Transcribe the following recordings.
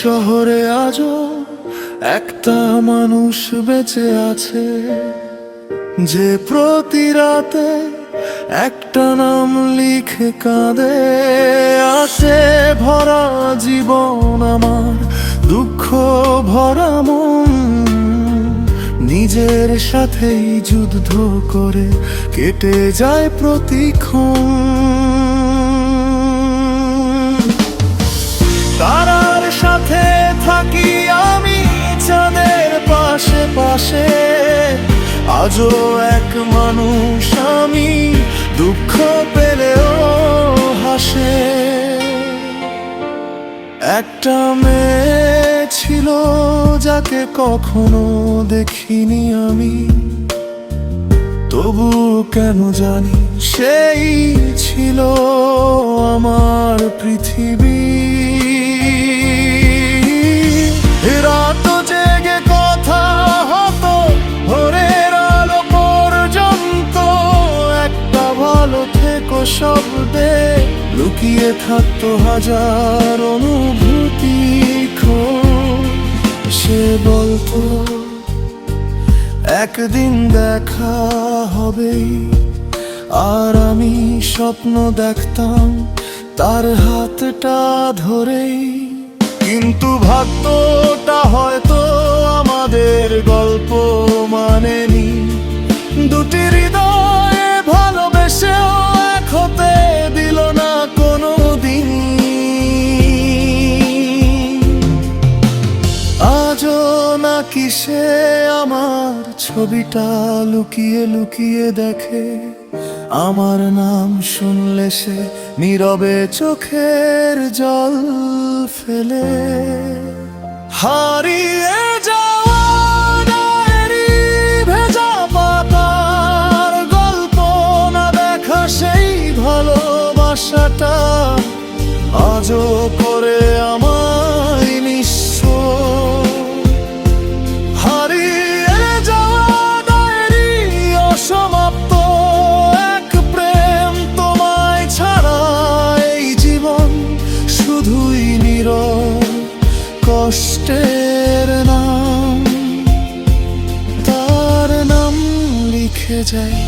শহরে আজও একটা মানুষ বেঁচে আছে, যে প্রতি রাতে একটা নাম লিখে কাঁদে। আসে ভরা জীবন আমার, দুঃখ ভরা মন, নিজের সাথেই যুদ্ধ করে কেটে যায় প্রতিক্ষণ। তারার সাথে থাকি আমি চাঁদের পাশে পাশে, আজও এক মানুষ আমি, দুঃখ পেলেও হাসে। একটা মেয়ে ছিল যাকে কখনো দেখিনি আমি, তবু কেন জানি সেই ছিল আমার পৃথিবী। রাত জেগে কথা হতো ভোরের আলো পর্যন্ত, একটা ভালো থেকো শব্দে লুকিয়ে থাকতো হাজার অনুভূতি। সে বলতো একদিন দেখা হবেই, আর আমি স্বপ্ন দেখতাম তার হাতটা ধরেই। কিন্তু ভাগ্যটা হয়তো আমাদের গল্প মানেনি, দুটি হৃদয়ে ভালোবেসেও এক হতে দিল না কোনো দিন। আজও নাকি সে আমার ছবিটা লুকিয়ে লুকিয়ে দেখে, আমার নাম শুনলে সে নীরবে চোখের জল ফেলে। হারিয়ে যাওয়া ডায়েরি, ভেজা পাতার গল্প, না দেখা সেই ভালোবাসাটা আজও করে আমায় নিঃস্ব। হারিয়ে যাওয়া ডায়েরি, অসমাপ্ত এক প্রেম, তোমায় ছাড়া এই জীবন শুধুই নীরব কষ্টের নাম। তার নাম লিখে যাই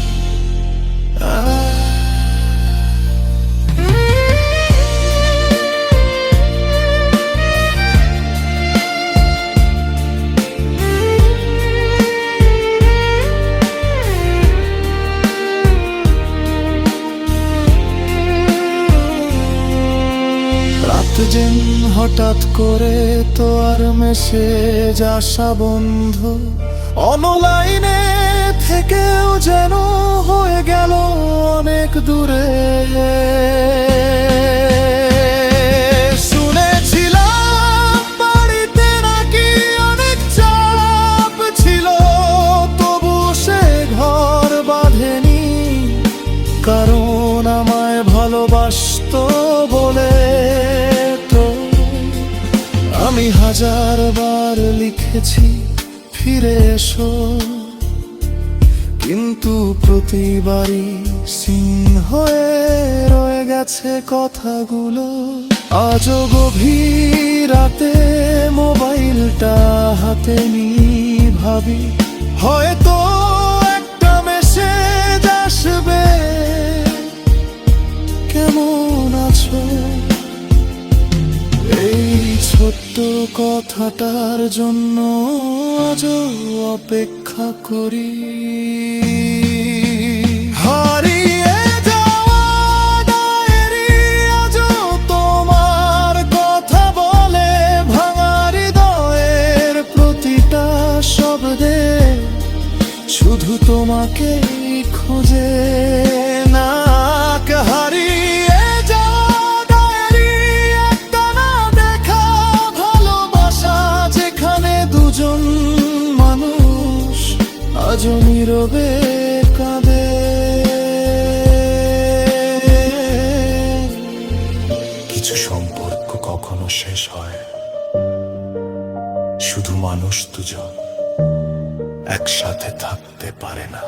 যেন হঠাৎ করে তো আর মেসেজ আসা বন্ধ, অনলাইনে থেকেও যেন হয়ে গেল অনেক দূরে। শুনেছিলাম বাড়িতে নাকি অনেক চাপ ছিল, তবু সে ঘর বাঁধেনি, কারণ আমায় ভালোবাসতো বলে। আমি হাজারবার লিখেছি ফিরে এসো, কিন্তু প্রতিবারই সিন হয়ে রয়ে গেছে কথাগুলো। আজও গভীর রাতে মোবাইলটা হাতে নিয়ে ভাবি, হয়তো একটা মেসেজ আসবে, কেমন আছো। এই ছোট্ট কথাটার জন্য আজও অপেক্ষা করি। হারিয়ে যাওয়া ডায়েরি আজও তোমার কথা বলে, ভাঙা হৃদয়ের প্রতিটা শব্দে শুধু তোমাকেই খোঁজে। না হারিয়ে মানুষ আজও নীরবে কাঁদে। কিছু সম্পর্ক কখনো শেষ হয়, শুধু মানুষ দুজন একসাথে থাকতে পারে না।